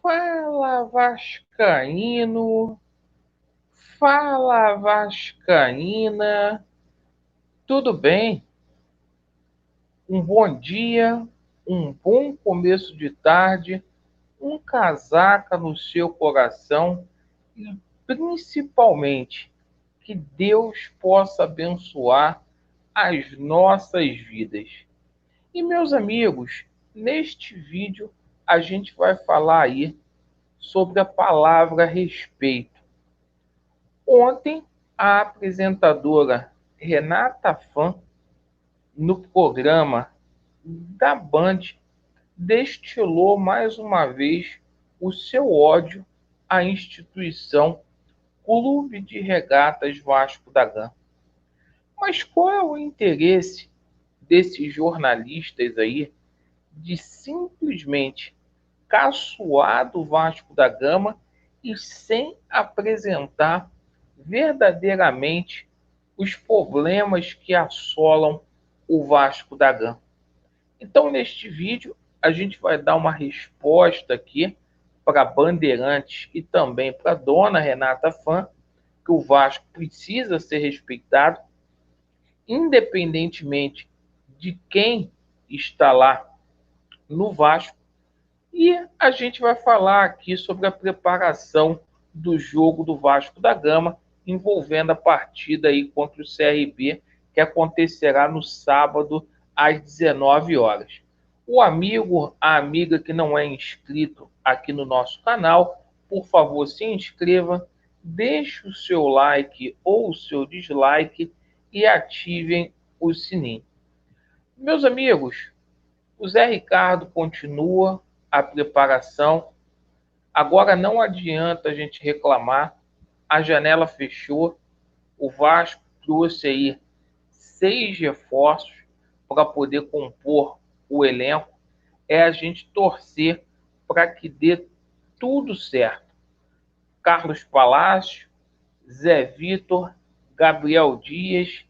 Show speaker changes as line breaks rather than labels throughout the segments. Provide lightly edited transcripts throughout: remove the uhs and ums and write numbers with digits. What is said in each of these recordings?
Fala Vascaíno, fala Vascaína, tudo bem? Um bom dia, um bom começo de tarde, um casaca no seu coração e principalmente que Deus possa abençoar as nossas vidas. E meus amigos, neste vídeo a gente vai falar aí sobre a palavra respeito. Ontem, a apresentadora Renata Fã, no programa da Band, destilou mais uma vez o seu ódio à instituição Clube de Regatas Vasco da Gama. Mas qual é o interesse desses jornalistas aí de simplesmente caçoar do Vasco da Gama e sem apresentar verdadeiramente os problemas que assolam o Vasco da Gama? Então, neste vídeo, a gente vai dar uma resposta aqui para Bandeirantes e também para a dona Renata Fã, que o Vasco precisa ser respeitado, independentemente de quem está lá no Vasco. E a gente vai falar aqui sobre a preparação do jogo do Vasco da Gama, envolvendo a partida aí contra o CRB, que acontecerá no sábado às 19 horas. O amigo, a amiga que não é inscrito aqui no nosso canal, por favor, se inscreva, deixe o seu like ou o seu dislike e ativem o sininho. Meus amigos, o Zé Ricardo continua a preparação. Agora não adianta a gente reclamar. A janela fechou. O Vasco trouxe aí 6 reforços para poder compor o elenco. É a gente torcer para que dê tudo certo. Carlos Palácio, Zé Vitor, Gabriel Dias,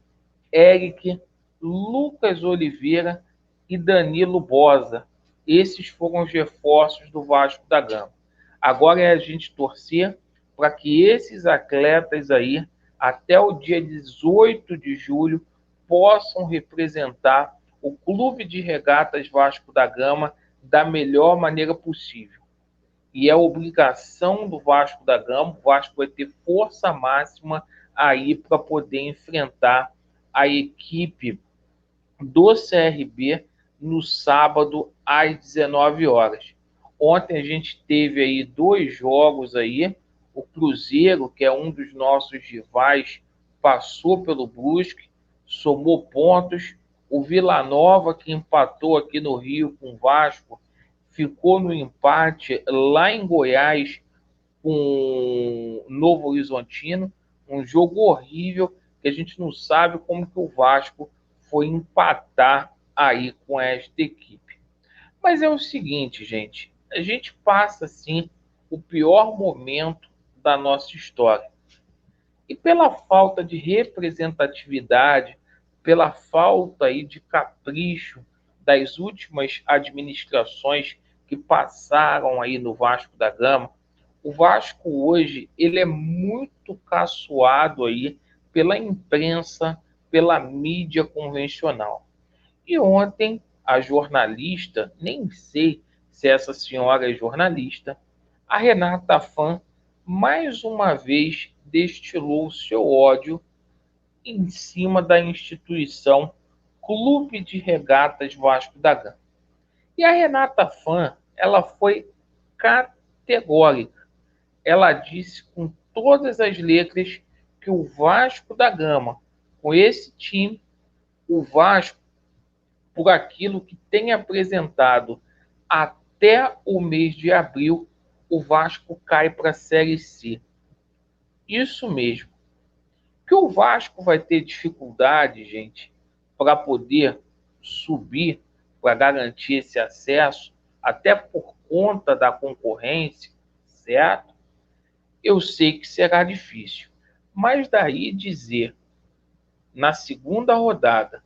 Eric, Lucas Oliveira e Danilo Boza. Esses foram os reforços do Vasco da Gama. Agora é a gente torcer para que esses atletas aí, até o dia 18 de julho, possam representar o Clube de Regatas Vasco da Gama da melhor maneira possível. E é obrigação do Vasco da Gama, o Vasco vai ter força máxima aí para poder enfrentar a equipe do CRB no sábado às 19 horas. Ontem a gente teve aí 2 jogos aí. O Cruzeiro, que é um dos nossos rivais, passou pelo Brusque, somou pontos. O Vila Nova, que empatou aqui no Rio com o Vasco, ficou no empate lá em Goiás com o Novo Horizontino. Um jogo horrível que a gente não sabe como que o Vasco foi empatar aí com esta equipe. Mas é o seguinte, gente, a gente passa assim o pior momento da nossa história. E pela falta de representatividade, pela falta aí de capricho das últimas administrações que passaram aí no Vasco da Gama, o Vasco hoje ele é muito caçoado aí pela imprensa, pela mídia convencional. E ontem a jornalista, nem sei se essa senhora é jornalista, a Renata Fã, mais uma vez destilou seu ódio em cima da instituição Clube de Regatas Vasco da Gama. E a Renata Fã, ela foi categórica. Ela disse com todas as letras que o Vasco da Gama, com esse time, o Vasco, por aquilo que tem apresentado até o mês de abril, o Vasco cai para a Série C. Isso mesmo. Que o Vasco vai ter dificuldade, gente, para poder subir, para garantir esse acesso, até por conta da concorrência, certo? Eu sei que será difícil. Mas daí dizer, na segunda rodada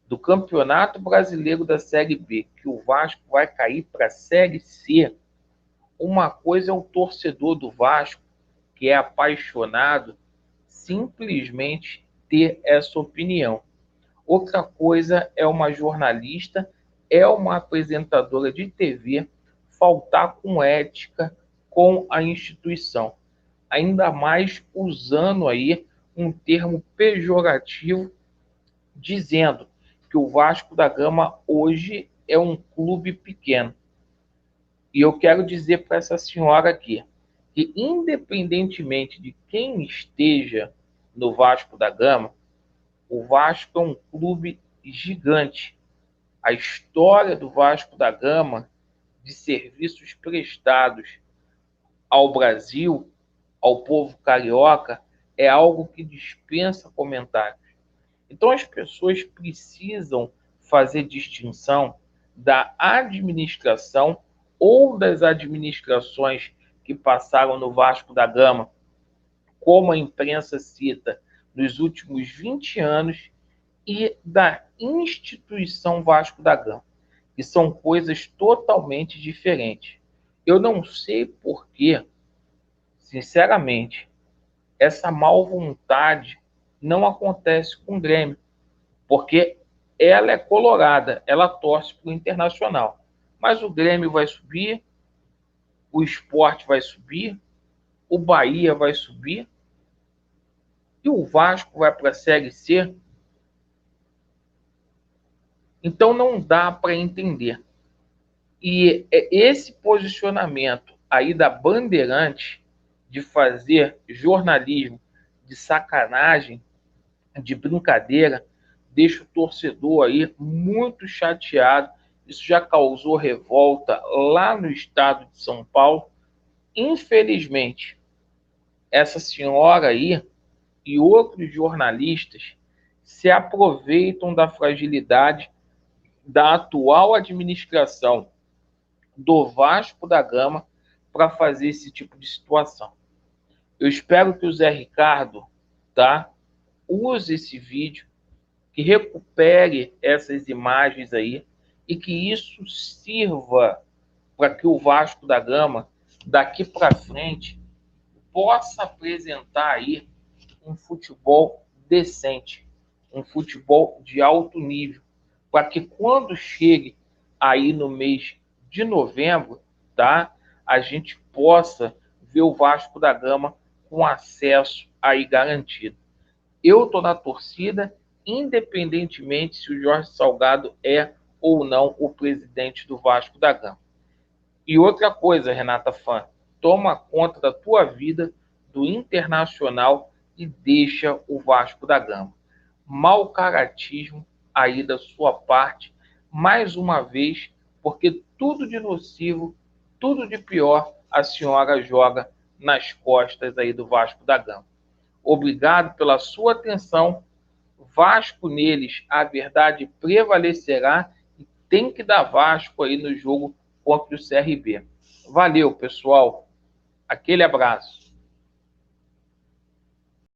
do Campeonato Brasileiro da Série B, que o Vasco vai cair para a Série C, uma coisa é o torcedor do Vasco, que é apaixonado, simplesmente ter essa opinião. Outra coisa é uma jornalista, é uma apresentadora de TV faltar com ética com a instituição, ainda mais usando aí um termo pejorativo, dizendo que o Vasco da Gama hoje é um clube pequeno. E eu quero dizer para essa senhora aqui que, independentemente de quem esteja no Vasco da Gama, o Vasco é um clube gigante. A história do Vasco da Gama de serviços prestados ao Brasil, ao povo carioca, é algo que dispensa comentários. Então as pessoas precisam fazer distinção da administração ou das administrações que passaram no Vasco da Gama, como a imprensa cita, nos últimos 20 anos, e da instituição Vasco da Gama, que são coisas totalmente diferentes. Eu não sei por que, sinceramente, essa mal vontade não acontece com o Grêmio, porque ela é colorada, ela torce para o Internacional. Mas o Grêmio vai subir, o Sport vai subir, o Bahia vai subir, e o Vasco vai para a Série C. Então não dá para entender. E esse posicionamento aí da Bandeirante de fazer jornalismo de sacanagem, de brincadeira, deixa o torcedor aí muito chateado. Isso já causou revolta lá no estado de São Paulo. Infelizmente, essa senhora aí e outros jornalistas se aproveitam da fragilidade da atual administração do Vasco da Gama para fazer esse tipo de situação. Eu espero que o Zé Ricardo, tá, use esse vídeo, que recupere essas imagens aí e que isso sirva para que o Vasco da Gama, daqui para frente, possa apresentar aí um futebol decente, um futebol de alto nível, para que quando chegue aí no mês de novembro, tá, a gente possa ver o Vasco da Gama com acesso aí garantido. Eu estou na torcida, independentemente se o Jorge Salgado é ou não o presidente do Vasco da Gama. E outra coisa, Renata Fã, toma conta da tua vida, do Internacional, e deixa o Vasco da Gama. Mau caratismo aí da sua parte, mais uma vez, porque tudo de nocivo, tudo de pior a senhora joga nas costas aí do Vasco da Gama. Obrigado pela sua atenção. Vasco neles, a verdade prevalecerá, e tem que dar Vasco aí no jogo contra o CRB. Valeu, pessoal. Aquele abraço.